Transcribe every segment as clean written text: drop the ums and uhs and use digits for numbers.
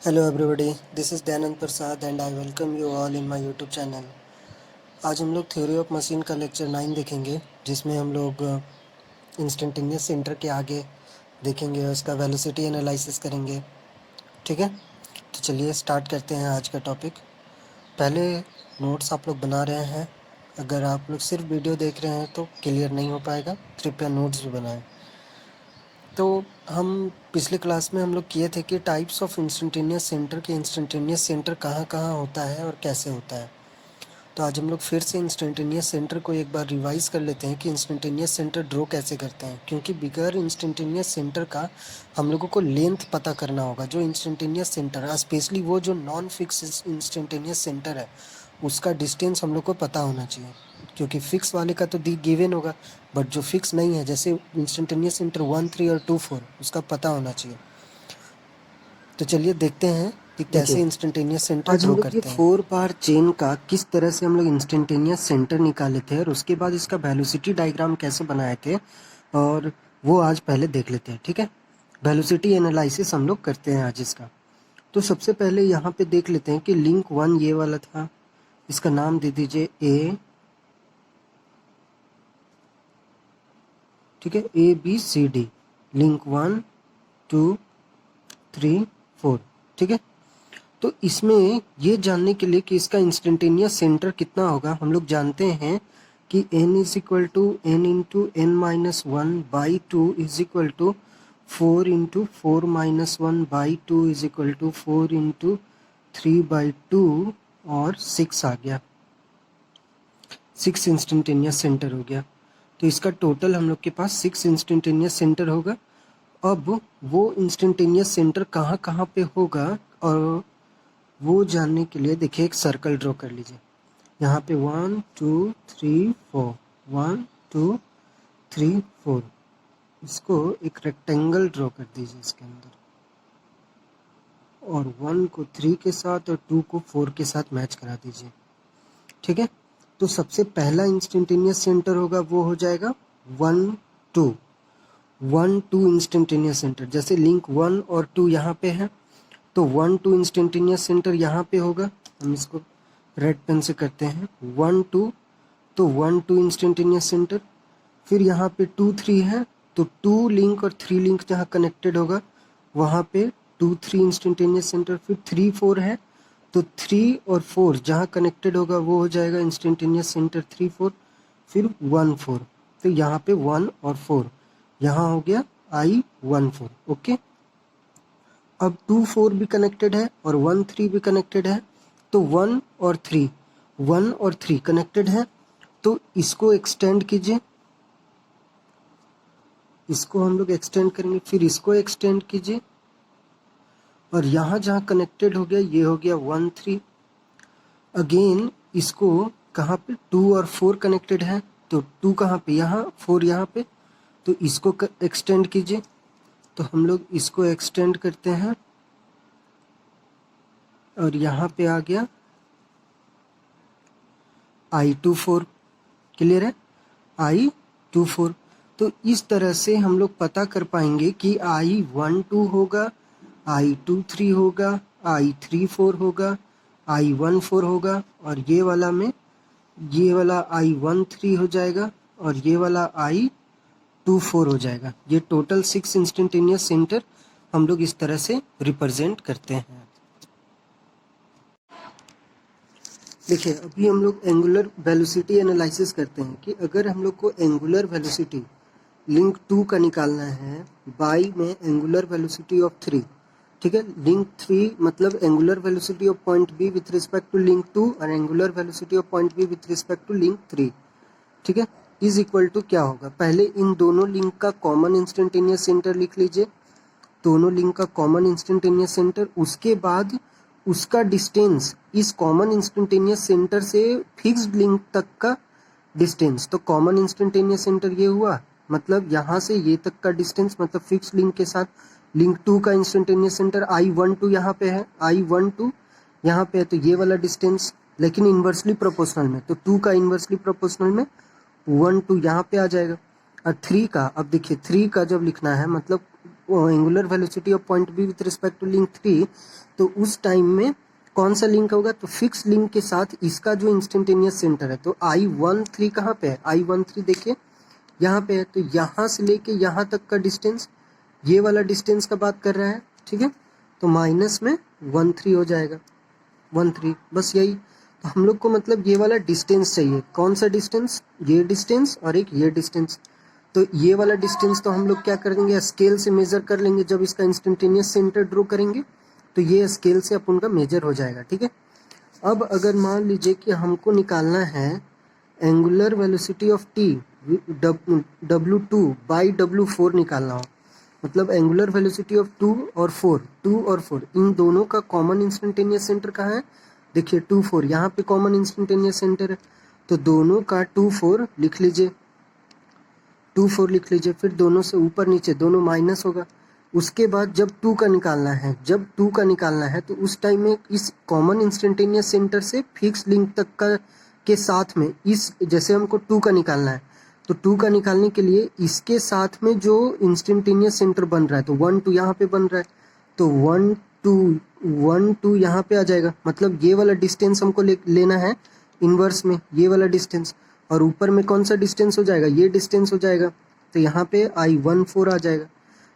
Hello everybody, this is Dayanand Prasad and I welcome you all in my YouTube channel. आज हम लोग theory of machine का lecture 9 देखेंगे, जिसमें हम लोग इंस्टेंटेनियस सेंटर के आगे देखेंगे और उसका वेलोसिटी एनालिसिस करेंगे। ठीक है, तो चलिए स्टार्ट करते हैं आज का टॉपिक। पहले नोट्स आप लोग बना रहे हैं। अगर आप लोग सिर्फ वीडियो देख रहे हैं तो क्लियर नहीं हो पाएगा, कृपया नोट्स भी बनाएं। तो हम पिछले क्लास में हम लोग किए थे कि टाइप्स ऑफ इंस्टेंटेनियस सेंटर के इंस्टेंटेनियस सेंटर कहाँ कहाँ होता है और कैसे होता है। तो आज हम लोग फिर से इंस्टेंटेनियस सेंटर को एक बार रिवाइज कर लेते हैं कि इंस्टेंटेनियस सेंटर ड्रॉ कैसे करते हैं, क्योंकि बिगर इंस्टेंटेनियस सेंटर का हम लोगों को लेंथ पता करना होगा। जो इंस्टेंटेनियस सेंटर है, स्पेशली वो जो नॉन फिक्स इंस्टेंटेनियस सेंटर है, उसका डिस्टेंस हम लोग को पता होना चाहिए, क्योंकि फिक्स वाले का तो दी गिवन होगा, बट जो फिक्स नहीं है, जैसे इंस्टेंटेनियस सेंटर 1, 3 और 2, 4, उसका पता होना चाहिए। तो चलिए देखते हैं कि कैसे इंस्टेंटेनियस सेंटर आज हम ड्रॉ लोग ये करते हैं। 4 बार चेन का किस तरह से हम लोग इंस्टेंटेनियस सेंटर निकाले थे और उसके बाद इसका वेलोसिटी डायग्राम कैसे बनाए थे, और वो आज पहले देख लेते हैं। ठीक है, वेलोसिटी एनालिसिस हम लोग करते हैं आज इसका। तो सबसे पहले यहाँ पे देख लेते हैं कि लिंक 1 ये वाला था, इसका नाम दे दीजिए ए। ठीक है, ABCD, लिंक 1 2 3 4। ठीक है, तो इसमें ये जानने के लिए कि इसका इंस्टेंटेनियस सेंटर कितना होगा, हम लोग जानते हैं कि n is equal to n into n minus one by two is equal to 4 into 4 minus one by two is equal to 4 into 3/2 और 6 आ गया। 6 इंस्टेंटेनियस सेंटर हो गया। तो इसका टोटल हम लोग के पास 6 इंस्टेंटेनियस सेंटर होगा। अब वो इंस्टेंटेनियस सेंटर कहाँ कहाँ पे होगा, और वो जानने के लिए देखिए एक सर्कल ड्रॉ कर लीजिए। यहाँ पे 1 2 3 4, 1 2 3 4, इसको एक रेक्टेंगल ड्रॉ कर दीजिए इसके अंदर, और 1 को 3 के साथ और 2 को 4 के साथ मैच करा दीजिए। ठीक है, तो सबसे पहला इंस्टेंटेनियस सेंटर होगा वो हो जाएगा 1 2 1 2 इंस्टेंटेनियस सेंटर। जैसे लिंक 1 और 2 यहाँ पे है, तो 1 2 इंस्टेंटेनियस सेंटर यहाँ पे होगा। हम इसको रेड पेन से करते हैं 1 2, तो 1 2 इंस्टेंटेनियस सेंटर। फिर यहाँ पे 2 3 है, तो 2 लिंक और 3 लिंक जहाँ कनेक्टेड होगा वहाँ पे 2 3 इंस्टेंटेनियस सेंटर। फिर 3 4 है, तो 3 और 4 जहाँ कनेक्टेड होगा वो हो जाएगा इंस्टेंटेनियस सेंटर 3 4। फिर 1 4, तो यहाँ पे 1 और 4 यहाँ हो गया I 1 4। ओके, अब 2 4 भी कनेक्टेड है और 1 3 भी कनेक्टेड है, तो 1 और 3 कनेक्टेड है। तो इसको एक्सटेंड कीजिए, इसको हम लोग एक्सटेंड करेंगे, फिर इसको एक्सटेंड कीजिए, और यहाँ जहाँ कनेक्टेड हो गया ये हो गया 1 3। अगेन इसको कहाँ पे 2 और 4 कनेक्टेड है, तो 2 कहाँ पे, यहाँ 4 यहाँ पे, तो इसको एक्सटेंड कीजिए। तो हम लोग इसको एक्सटेंड करते हैं, और यहाँ पे आ गया I 2 4। क्लियर है, I 2 4। तो इस तरह से हम लोग पता कर पाएंगे कि I 1 2 होगा, I 2 3 होगा, I 3 4 होगा, I 1 4 होगा, और ये वाला में ये वाला I 1 3 हो जाएगा और ये वाला I 2 4 हो जाएगा। ये टोटल 6 इंस्टेंटेनियस सेंटर हम लोग इस तरह से रिप्रेजेंट करते हैं। देखिए, अभी हम लोग एंगुलर वेलोसिटी एनालिसिस करते हैं कि अगर हम लोग को एंगुलर वेलोसिटी लिंक 2 का निकालना है बाई में एंगुलर वेलोसिटी ऑफ 3। ठीक है, लिंक 3 मतलब angular velocity of point B with respect to link 2 और angular velocity of point B with respect to link 3। ठीक है, इज इक्वल टू क्या होगा, पहले इन दोनों लिंक का कॉमन इंस्टेंटेनियस सेंटर लिख लीजिए, दोनों लिंक का कॉमन इंस्टेंटेनियस सेंटर। उसके बाद उसका डिस्टेंस इस कॉमन इंस्टेंटेनियस सेंटर से फिक्स्ड लिंक तक का डिस्टेंस। तो कॉमन इंस्टेंटेनियस सेंटर ये हुआ, मतलब यहाँ से ये तक का डिस्टेंस, मतलब फिक्स्ड लिंक के साथ लिंक 2 का इंस्टेंटेनियस सेंटर I 1 2 यहाँ पे है, I 1 2 यहाँ पे है, तो ये वाला डिस्टेंस, लेकिन इन्वर्सली प्रोपोर्शनल में, तो 2 का इन्वर्सली प्रोपोर्शनल में 1 2 यहाँ पे आ जाएगा। और 3 का, अब देखिए 3 का जब लिखना है, मतलब angular velocity of point B with respect to link 3, तो उस टाइम में कौन सा लिंक होगा, तो फिक्स लिंक के साथ इसका जो इंस्टेंटेनियस सेंटर है, तो I13 कहाँ पे है, I13 देखिए यहाँ पे है, तो यहाँ से लेके यहाँ तक का डिस्टेंस, ये वाला डिस्टेंस का बात कर रहा है, ठीक है। तो माइनस में 13 हो जाएगा, 13, बस यही। तो हम लोग को मतलब ये वाला डिस्टेंस चाहिए, कौन सा डिस्टेंस, ये डिस्टेंस और एक ये डिस्टेंस। तो ये वाला डिस्टेंस तो हम लोग क्या कर देंगे, स्केल से मेजर कर लेंगे जब इसका इंस्टेंटेनियस सेंटर ड्रॉ करेंगे, तो ये स्केल से अपन का मेजर हो जाएगा, ठीक है। अब अगर मान लीजिए कि हमको निकालना है angular velocity of T W2 by W4 निकालना हो, मतलब एंगुलर वेलोसिटी ऑफ 2 और 4 इन दोनों का कॉमन इंस्टेंटेनियस सेंटर कहाँ है, देखिए 2 4 यहाँ पे कॉमन इंस्टेंटेनियस सेंटर है, तो दोनों का 2 4 लिख लीजिए, 2 4 लिख लीजिए। फिर दोनों से ऊपर नीचे दोनों माइनस होगा। उसके बाद जब 2 का निकालना है, तो उस टाइम में इस कॉमन इंस्टेंटेनियस सेंटर से फिक्स लिंक तक का के साथ में इस, जैसे हमको 2 का निकालना है, तो 2 का निकालने के लिए इसके साथ में जो इंस्टेंटेनियस सेंटर बन रहा है, तो 1 2 यहाँ पे बन रहा है, तो 1 2 यहाँ पे आ जाएगा, मतलब ये वाला डिस्टेंस हमको लेना है इन्वर्स में, ये वाला डिस्टेंस, और ऊपर में कौन सा डिस्टेंस हो जाएगा, ये डिस्टेंस हो जाएगा, तो यहाँ पे I14 आ जाएगा,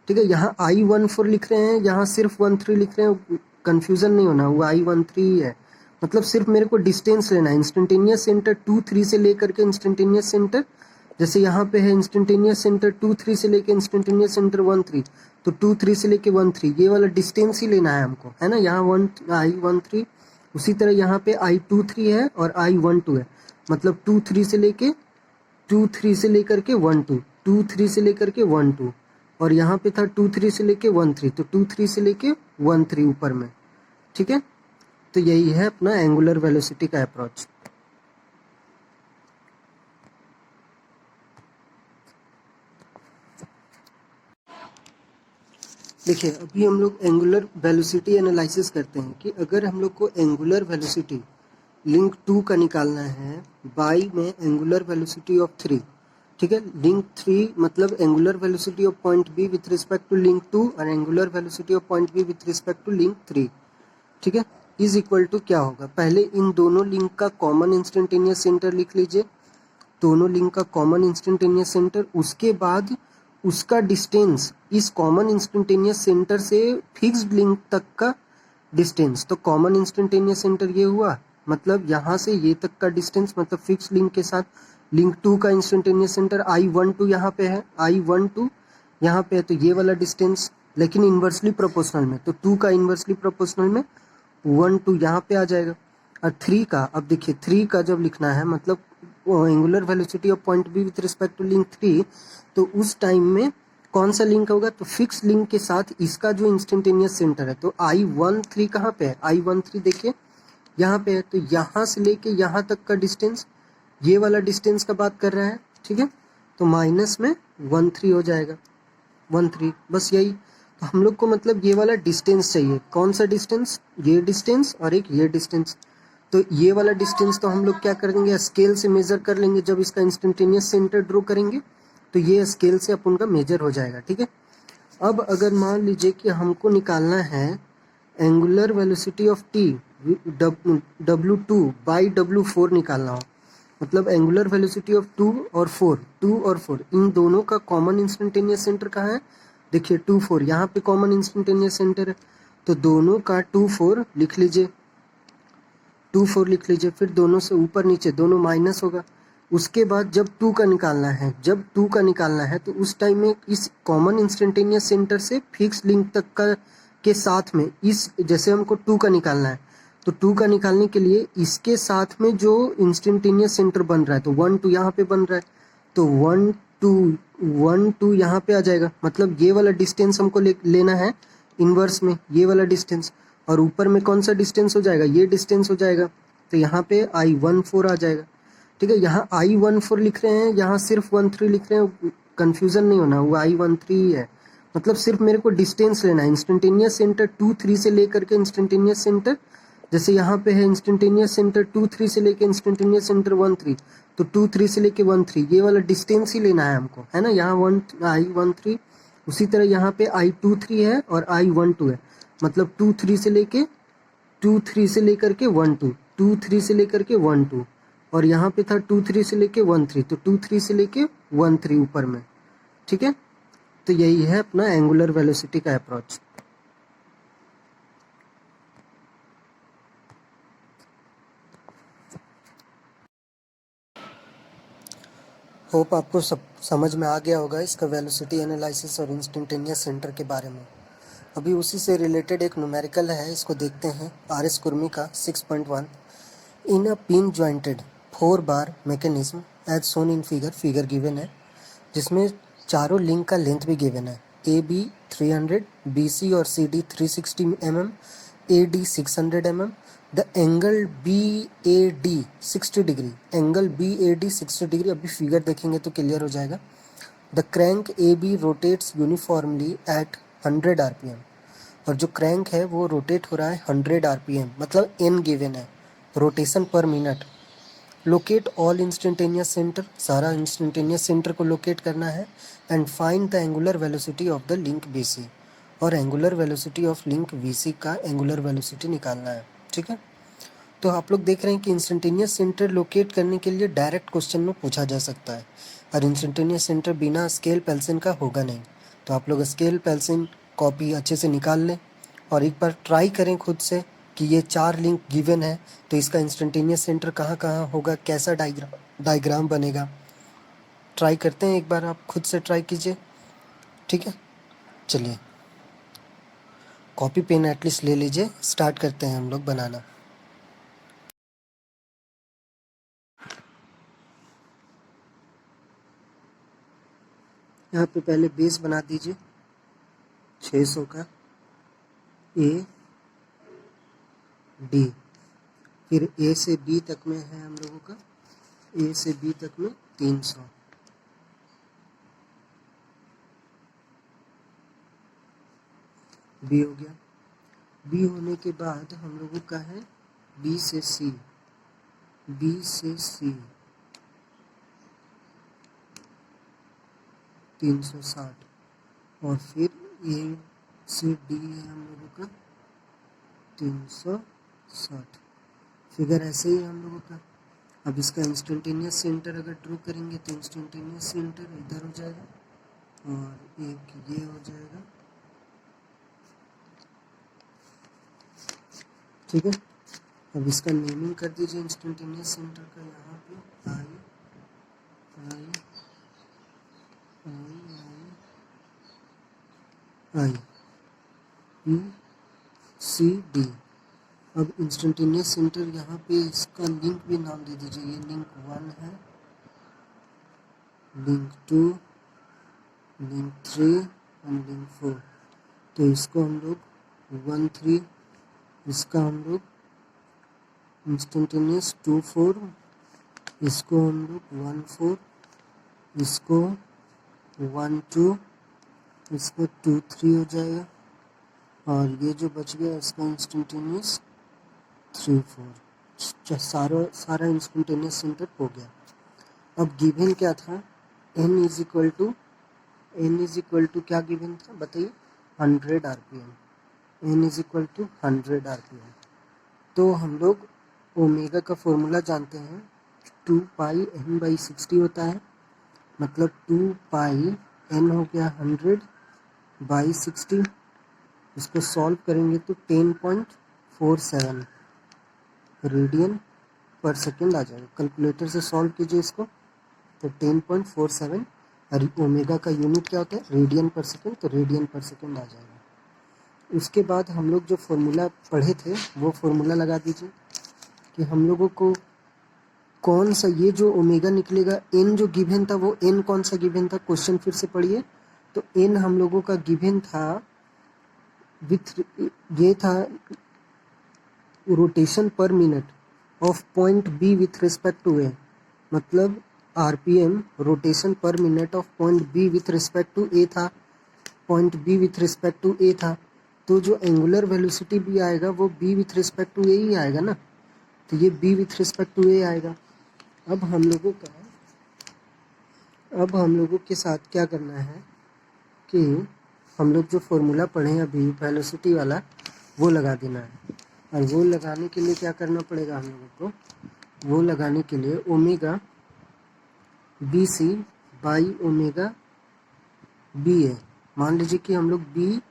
ठीक है। यहाँ I14 लिख रहे हैं, यहाँ सिर्फ 13 लिख रहे हैं, कंफ्यूजन नहीं होना, वो I13 है, मतलब सिर्फ मेरे को डिस्टेंस लेना है, इंस्टेंटेनियस सेंटर 2 3 से लेकर के इंस्टेंटेनियस सेंटर, जैसे यहाँ पे है इंस्टेंटेनियस सेंटर 2 3 से लेके इंस्टेंटेनियस सेंटर 1 3, तो 2 3 से लेके 1 3 ये वाला डिस्टेंस ही लेना है हमको, है ना। यहाँ I13, उसी तरह यहाँ पे I23 है और I12 है, मतलब 2 3 से लेकर के 1 2, 2 3 से लेकर के 1 2, और यहाँ पे था 2 3 से लेके 1 3, तो 2 3 से लेके 1 3 ऊपर में, ठीक है। तो यही है अपना एंगुलर वेलोसिटी का अप्रोच। देखिए अभी हम लोग एंगुलर वेलोसिटी एनालिसिस करते हैं कि अगर हम लोग को एंगुलर वेलोसिटी लिंक 2 का निकालना है बाई में एंगुलर वेलोसिटी ऑफ 3, ठीक है। लिंक 3 मतलब angular velocity of point B with respect to link 2 और angular velocity of point B with respect to link 3, ठीक है, इज इक्वल टू क्या होगा, पहले इन दोनों लिंक का कॉमन इंस्टेंटेनियस सेंटर लिख लीजिए, दोनों लिंक का कॉमन इंस्टेंटेनियस सेंटर, उसके बाद उसका डिस्टेंस इस कॉमन इंस्टेंटेनियस सेंटर से फिक्स्ड लिंक तक का डिस्टेंस, तो कॉमन इंस्टेंटेनियस सेंटर ये हुआ, मतलब यहाँ से ये तक का डिस्टेंस, मतलब फिक्स लिंक के साथ लिंक 2 का इंस्टेंटेनियस सेंटर I12 यहाँ पे है, I12 यहाँ पे है, तो ये वाला डिस्टेंस, लेकिन इन्वर्सली प्रोपोर्शनल में, तो 2 का इन्वर्सली प्रोपोर्शनल में 1 2 यहाँ पे आ जाएगा। और 3 का, अब देखिए 3 का जब लिखना है, मतलब angular velocity of point B with respect to link 3, तो उस टाइम में कौन सा लिंक होगा, तो फिक्स लिंक के साथ इसका जो इंस्टेंटेनियस सेंटर है, तो I13 कहाँ पे है, I13 देखिए यहाँ पे है, तो यहाँ से लेके यहाँ तक का डिस्टेंस, ये वाला डिस्टेंस का बात कर रहा है, ठीक है। तो माइनस में 13 हो जाएगा, 13, बस यही। तो हम लोग को मतलब ये वाला डिस्टेंस चाहिए, कौन सा डिस्टेंस, ये डिस्टेंस और एक ये डिस्टेंस। तो ये वाला डिस्टेंस तो हम लोग क्या कर देंगे, स्केल से मेजर कर लेंगे जब इसका इंस्टेंटेनियस सेंटर ड्रॉ करेंगे, तो ये स्केल से अपन का मेजर हो जाएगा, ठीक है। अब अगर मान लीजिए कि हमको निकालना है angular velocity of T W2 by W4 निकालना हो, मतलब एंगुलर वेलोसिटी ऑफ 2 और 4 इन दोनों का कॉमन इंस्टेंटेनियस सेंटर कहाँ है, देखिए 2 4 यहाँ पे कॉमन इंस्टेंटेनियस सेंटर है, तो दोनों का 2 4 लिख लीजिए, 2 4 लिख लीजिए। फिर दोनों से ऊपर नीचे दोनों माइनस होगा। उसके बाद जब 2 का निकालना है, तो उस टाइम में इस कॉमन इंस्टेंटेनियस सेंटर से फिक्स लिंक तक का के साथ में इस, जैसे हमको 2 का निकालना है, तो 2 का निकालने के लिए इसके साथ में जो इंस्टेंटेनियस सेंटर बन रहा है, तो 1 2 यहाँ पे बन रहा है, तो 1 2 यहाँ पे आ जाएगा, मतलब ये वाला डिस्टेंस हमको लेना है इन्वर्स में, ये वाला डिस्टेंस, और ऊपर में कौन सा डिस्टेंस हो जाएगा, ये डिस्टेंस हो जाएगा, तो यहाँ पे I14 आ जाएगा, ठीक है। यहाँ I14 लिख रहे हैं, यहाँ सिर्फ 13 लिख रहे हैं, कंफ्यूजन नहीं होना, वो I13 है, मतलब सिर्फ मेरे को डिस्टेंस लेना है, इंस्टेंटेनियस सेंटर 2 3 से लेकर के इंस्टेंटेनियस सेंटर, जैसे यहाँ पे है इंस्टेंटेनियस सेंटर 2 3 से लेके इंस्टेंटेनियस सेंटर 1 3, तो 2 3 से लेके 1 3 ये वाला डिस्टेंस ही लेना है हमको, है ना। यहाँ I13 उसी तरह यहाँ पे I23 है और I12 है, मतलब 23 से लेके 23 से लेकर के 12, 23 से लेकर के 12, और यहाँ पे था 23 से लेके 13, तो 23 से लेके 13 ऊपर में। ठीक है, तो यही है अपना एंगुलर वेलोसिटी का अप्रोच। होप आपको सब समझ में आ गया होगा इसका वेलोसिटी एनालिसिस और इंस्टेंटेनियस सेंटर के बारे में। अभी उसी से रिलेटेड एक न्यूमेरिकल है, इसको देखते हैं। आर एस कुर्मी का 6.1 in a pin jointed 4 bar mechanism as shown in figure given है, जिसमें चारों लिंक का लेंथ भी गिवन है। ए बी 300, बी सी और C D 360 mm, A D 600 mm, the angle B A D 60 degree, angle B A D 60 degree. अभी figure देखेंगे तो क्लियर हो जाएगा। The crank A B rotates uniformly at 100 RPM, और जो crank है वो रोटेट हो रहा है 100 RPM, मतलब एन गिवन है, rotation per minute. Locate all instantaneous centre, सारा इंस्टेंटेनियस सेंटर को लोकेट करना है। And find the angular velocity of the link B C, और angular velocity of link V C का एंगुलर वेलोसिटी निकालना है। ठीक है, तो आप लोग देख रहे हैं कि इंस्टेंटेनियस सेंटर लोकेट करने के लिए डायरेक्ट क्वेश्चन में पूछा जा सकता है, और इंस्टेंटेनियस सेंटर बिना स्केल पेंसिल का होगा नहीं। तो आप लोग स्केल पेंसिल कॉपी अच्छे से निकाल लें और एक बार ट्राई करें खुद से कि ये 4 लिंक गिवन है तो इसका इंस्टेंटेनियस सेंटर कहाँ कहाँ होगा, कैसा डायग्राम बनेगा। ट्राई करते हैं, एक बार आप खुद से ट्राई कीजिए। ठीक है, चलिए कॉपी पेन एटलीस्ट ले लीजिए, स्टार्ट करते हैं हम लोग बनाना। यहाँ पे पहले बेस बना दीजिए 600 का, ए डी, फिर ए से बी तक में है हम लोगों का, ए से बी तक में 300, बी हो गया। बी होने के बाद हम लोगों का है बी से सी, बी से सी 360, और फिर ए से डी है हम लोगों का 360। फिगर ऐसे ही हम लोगों का। अब इसका इंस्टेंटेनियस सेंटर अगर ड्रॉ करेंगे तो इंस्टेंटेनियस सेंटर इधर हो जाएगा और एक ये हो जाएगा। ठीक है, अब इसका नेमिंग कर दीजिए इंस्टेंटेनियस सेंटर का, यहाँ पे आई आई आई आई पी सी डी। अब इंस्टेंटेनियस सेंटर यहाँ पे इसका लिंक भी नाम दे दीजिए, ये लिंक 1 है, लिंक 2, लिंक 3 एंड लिंक 4। तो इसको हम लोग 1 3, इसका हम लोग इंस्टेंटेनियस 2 4, इसको हम लोग 1 4, इसको 1 2, इसको 2 3 हो जाएगा, और ये जो बच गया इसका इंस्टेंटेनियस 3 4। सारा इंस्टेंटेनियस सेंटर हो गया। अब गिवन क्या था, n इज इक्वल टू क्या गिवन था बताइए, 100 RPM, n is equal to 100 RPM। तो हम लोग ओमेगा का फॉर्मूला जानते हैं, 2 पाई n/60 होता है, मतलब 2 पाई n हो गया 100/60। इसको सॉल्व करेंगे तो 10.47 रेडियन पर सेकेंड आ जाएगा। कैलकुलेटर से सॉल्व कीजिए इसको तो 10.47, और ओमेगा का यूनिट क्या होता है, रेडियन पर सेकेंड, तो रेडियन पर सेकेंड आ जाएगा। उसके बाद हम लोग जो फॉर्मूला पढ़े थे वो फॉर्मूला लगा दीजिए कि हम लोगों को कौन सा, ये जो ओमेगा निकलेगा, एन जो गिवन था वो एन कौन सा गिवन था, क्वेश्चन फिर से पढ़िए। तो एन हम लोगों का गिवन था विथ, ये था rotation per minute of point B with respect to A, मतलब RPM rotation per minute of point B with respect to A था, point B with respect to A था। तो जो एंगुलर वेलोसिटी भी आएगा वो B with respect to A ही आएगा ना, तो ये B with respect to A आएगा। अब हम लोगों के साथ क्या करना है कि हम लोग जो फॉर्मूला पढ़े अभी वेलोसिटी वाला वो लगा देना है। और वो लगाने के लिए क्या करना पड़ेगा हम लोगों को, वो लगाने के लिए omega B C by omega B A, मान लीजिए कि हम लोग बी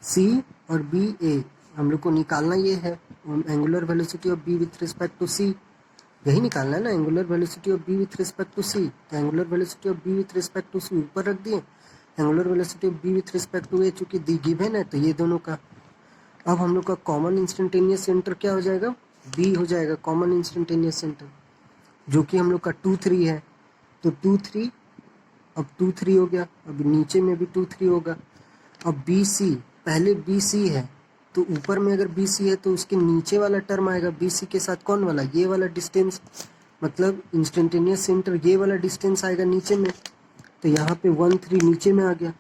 सी और बी ए हम लोग को निकालना ये है, angular velocity of B with respect to C, यही निकालना है ना, angular velocity of B with respect to C. तो angular velocity of B with respect to C ऊपर रख दिए, angular velocity of B with respect to A चूंकि the given है तो ये दोनों का। अब हम लोग का कॉमन इंस्टेंटेनियस सेंटर क्या हो जाएगा, बी हो जाएगा कॉमन इंस्टेंटेनियस सेंटर, जो कि हम लोग का 2 3 है। तो 2 3, अब 2 3 हो गया, अब नीचे में भी 2 3 होगा। अब बी सी, पहले बी सी है तो ऊपर में अगर बी सी है तो उसके नीचे वाला टर्म आएगा बी सी के साथ, कौन वाला, ये वाला डिस्टेंस, मतलब इंस्टेंटेनियस सेंटर ये वाला डिस्टेंस आएगा नीचे में। तो यहाँ पे 1 3 नीचे में आ गया।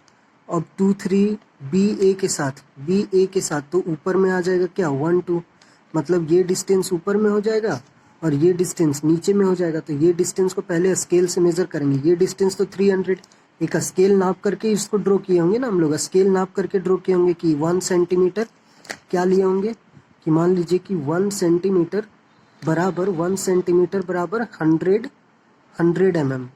अब 2 3 बी ए के साथ, बी ए के साथ तो ऊपर में आ जाएगा क्या 1 2, मतलब ये डिस्टेंस ऊपर में हो जाएगा और ये डिस्टेंस नीचे में हो जाएगा। तो ये डिस्टेंस को पहले स्केल से मेजर करेंगे, ये डिस्टेंस तो 300, एक स्केल नाप करके इसको ड्रॉ किए होंगे ना हम लोग, स्केल नाप करके ड्रॉ किए होंगे कि 1 सेंटीमीटर क्या लिए होंगे, कि मान लीजिए कि 1 सेंटीमीटर बराबर 1 सेंटीमीटर बराबर 100 mm,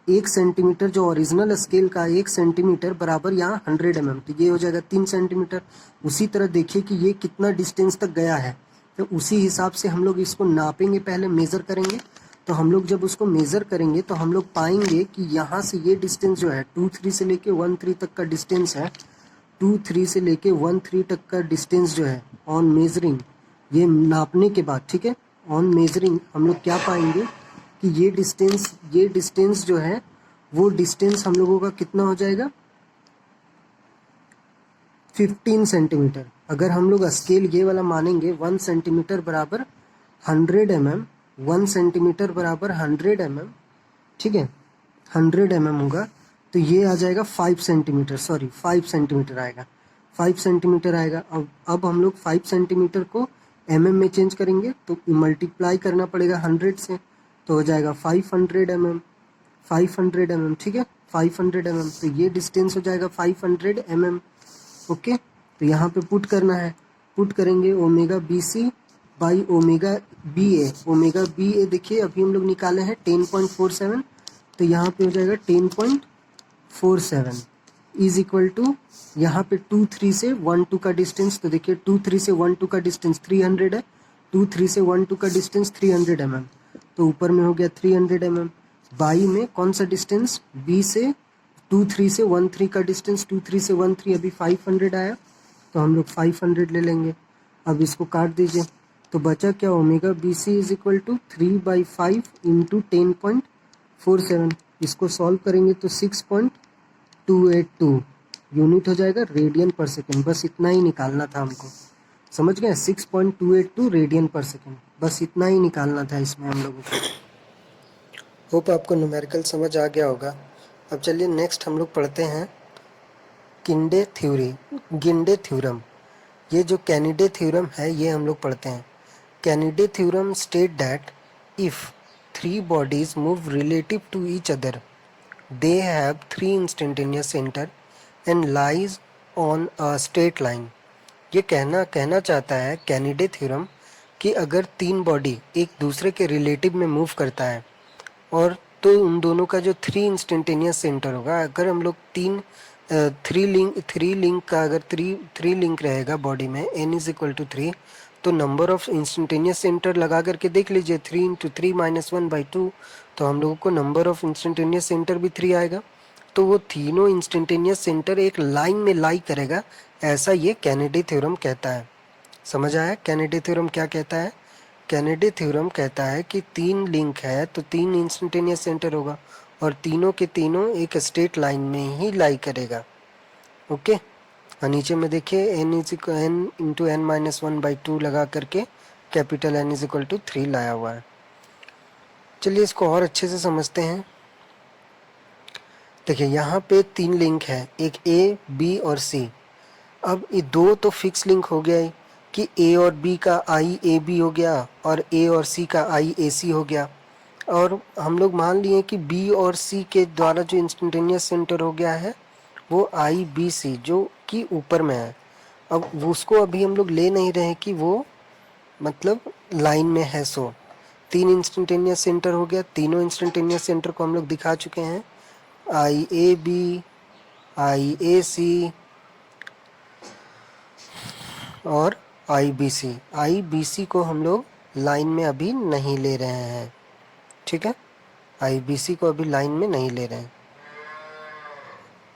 1 सेंटीमीटर जो ओरिजिनल स्केल का 1 सेंटीमीटर बराबर यहाँ 100 mm, तो ये हो जाएगा 3 सेंटीमीटर। उसी तरह देखिए कि ये कितना डिस्टेंस तक गया है, तो उसी हिसाब से हम लोग इसको नापेंगे, पहले मेज़र करेंगे। तो हम लोग जब उसको मेज़र करेंगे तो हम लोग पाएंगे कि यहाँ से ये डिस्टेंस जो है 2 3 से लेके 1 3 तक का डिस्टेंस है, 2 3 से लेके 1 3 तक का डिस्टेंस जो है ऑन मेजरिंग, ये नापने के बाद, ठीक है, ऑन मेजरिंग हम लोग क्या पाएंगे कि ये डिस्टेंस जो है वो डिस्टेंस हम लोगों का कितना हो जाएगा 15 सेंटीमीटर। अगर हम लोग स्केल ये वाला मानेंगे 1 सेंटीमीटर बराबर 100 mm, 1 सेंटीमीटर बराबर 100 mm, ठीक है, 100 mm होगा, तो ये आ जाएगा 5 सेंटीमीटर, सॉरी 5 सेंटीमीटर आएगा, 5 सेंटीमीटर आएगा। अब हम लोग 5 सेंटीमीटर को mm में चेंज करेंगे तो मल्टीप्लाई करना पड़ेगा 100 से, तो हो जाएगा 500 mm, 500 mm, ठीक है, 500 mm, तो ये डिस्टेंस हो जाएगा 500 mm। ओके, तो यहाँ पे पुट करना है, पुट करेंगे omega B C by omega B A, omega B A देखिए अभी हम लोग निकाले हैं 10.47, तो यहाँ पे हो जाएगा 10.47 इज इक्वल टू, यहाँ पे 2 3 से 1 2 का डिस्टेंस, तो देखिए 2 3 से 1 2 का डिस्टेंस 300 है, 2 3 से 1 2 का डिस्टेंस 300 mm, तो ऊपर में हो गया 300 mm, बाई में कौन सा डिस्टेंस, बी से 2 3 से 1 3 का डिस्टेंस, 2 3 से 1 3 अभी 500 आया, तो हम लोग 500 ले लेंगे। अब इसको काट दीजिए, तो बचा क्या, omega B C is equal to 3/5 into 10.47, इसको सॉल्व करेंगे तो 6.282 यूनिट हो जाएगा रेडियन पर सेकेंड। बस इतना ही निकालना था हमको, समझ गए, 6.282 रेडियन पर सेकेंड, बस इतना ही निकालना था इसमें हम लोगों को। होप आपको न्यूमेरिकल समझ आ गया होगा। अब चलिए नेक्स्ट हम लोग पढ़ते हैं गिंडे थ्योरम। ये जो कैनिडे थ्योरम है ये हम लोग पढ़ते हैं। Canidae theorem state that if 3 bodies move relative to each other, they have 3 instantaneous center and lies on a straight line। ये कहना चाहता है कैनिडे थ्योरम कि अगर 3 बॉडी एक दूसरे के रिलेटिव में मूव करता है और तो उन दोनों का जो 3 इंस्टेंटेनियस सेंटर होगा, अगर हम लोग 3 लिंक का अगर 3 लिंक रहेगा बॉडी में n इज इक्वल टू 3, तो नंबर ऑफ इंस्टेंटेनियस सेंटर लगा करके देख लीजिए 3 × 3 - 1/2, तो हम लोगों को नंबर ऑफ इंस्टेंटेनियस सेंटर भी 3 आएगा। तो वो तीनों इंस्टेंटेनियस सेंटर एक लाइन में लाई करेगा, ऐसा ये कैनिडे थ्योरम कहता है। समझ आया कैनिडे थ्योरम क्या कहता है? कैनिडे थ्योरम कहता है कि 3 लिंक है तो 3 इंस्टेंटेनियस सेंटर होगा और तीनों के तीनों एक स्ट्रेट लाइन में ही लाई करेगा। ओके, और नीचे में देखिए n इंटू n - 1/2 लगा करके capital N is equal to 3 लाया हुआ है। चलिए इसको और अच्छे से समझते हैं। देखिए यहाँ पे 3 लिंक है, एक A, B और C। अब ये 2 तो फिक्स लिंक हो गया है कि A और B का IAB हो गया और A और C का IAC हो गया, और हम लोग मान लिए कि B और C के द्वारा जो इंस्टेंटेनियस सेंटर हो गया है वो IBC जो कि ऊपर में है। अब उसको अभी हम लोग ले नहीं रहे कि वो मतलब लाइन में है। सो 3 इंस्टेंटेनियस सेंटर हो गया। तीनों इंस्टेंटेनियस सेंटर को हम लोग दिखा चुके हैं, IAB, IAC और IBC को हम लोग लाइन में अभी नहीं ले रहे हैं, ठीक है। IBC को अभी लाइन में नहीं ले रहे हैं।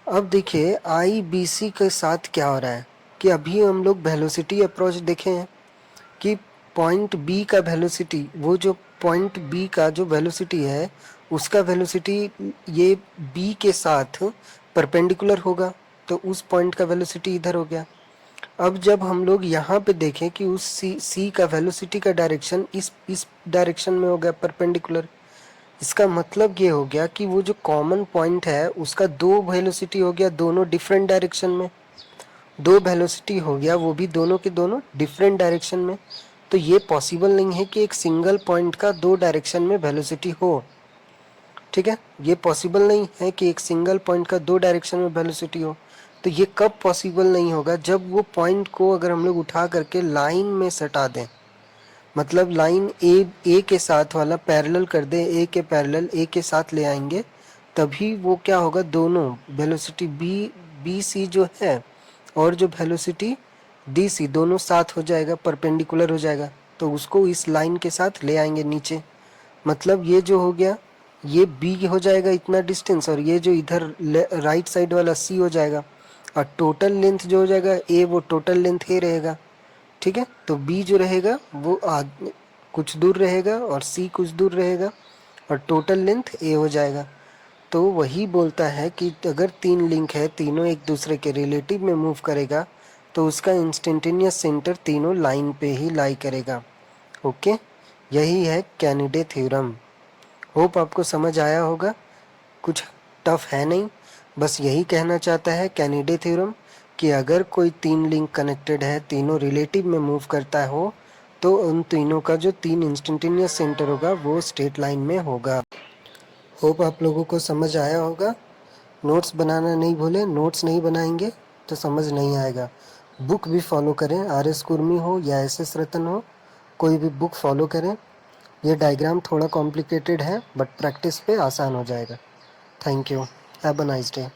अब देखिए IBC के साथ क्या हो रहा है कि अभी हम लोग वेलोसिटी अप्रोच देखे हैं कि पॉइंट B का वेलोसिटी, वो जो पॉइंट B का जो वेलोसिटी है उसका वेलोसिटी ये B के साथ परपेंडिकुलर होगा, तो उस पॉइंट का वेलोसिटी इधर हो गया। अब जब हम लोग यहाँ पे देखें कि उस C का वेलोसिटी का डायरेक्शन इस डायरेक्शन में हो गया परपेंडिकुलर, इसका मतलब ये हो गया कि वो जो कॉमन पॉइंट है उसका दो वेलोसिटी हो गया, दोनों डिफरेंट डायरेक्शन में। दो वेलोसिटी हो गया, वो भी दोनों के दोनों डिफरेंट डायरेक्शन में। तो ये पॉसिबल नहीं है कि एक सिंगल पॉइंट का दो डायरेक्शन में वेलोसिटी हो, ठीक है। ये पॉसिबल नहीं है कि एक सिंगल पॉइंट का दो डायरेक्शन में वेलोसिटी हो। तो ये कब पॉसिबल नहीं होगा, जब वो पॉइंट को अगर हम लोग उठा करके लाइन में सटा दें, मतलब लाइन ए के साथ वाला पैरेलल कर दें, ए के पैरेलल ए के साथ ले आएंगे, तभी वो क्या होगा, दोनों वेलोसिटी बी सी जो है और जो वेलोसिटी डी सी दोनों साथ हो जाएगा, परपेंडिकुलर हो जाएगा। तो उसको इस लाइन के साथ ले आएंगे नीचे, मतलब ये जो हो गया ये बी हो जाएगा इतना डिस्टेंस, और ये जो इधर राइट साइड वाला सी हो जाएगा, और टोटल लेंथ जो हो जाएगा ए, वो टोटल लेंथ ए रहेगा, ठीक है। तो बी जो रहेगा वो कुछ दूर रहेगा और सी कुछ दूर रहेगा, और टोटल लेंथ ए हो जाएगा। तो वही बोलता है कि अगर तीन लिंक है, तीनों एक दूसरे के रिलेटिव में मूव करेगा, तो उसका इंस्टेंटेनियस सेंटर तीनों लाइन पे ही लाई करेगा। ओके, यही है कैनिडे थ्योरम। होप आपको समझ आया होगा, कुछ टफ है नहीं, बस यही कहना चाहता है कैनिडे थ्योरम कि अगर कोई तीन लिंक कनेक्टेड है, तीनों रिलेटिव में मूव करता हो, तो उन तीनों का जो तीन इंस्टेंटेनियस सेंटर होगा वो स्ट्रेट लाइन में होगा। होप आप लोगों को समझ आया होगा। नोट्स बनाना नहीं भूलें, नोट्स नहीं बनाएंगे तो समझ नहीं आएगा। बुक भी फॉलो करें, RS कुर्मी हो या SS रतन हो, कोई भी बुक फॉलो करें। ये डायग्राम थोड़ा कॉम्प्लिकेटेड है बट प्रैक्टिस पे आसान हो जाएगा। Thank you, have a nice day.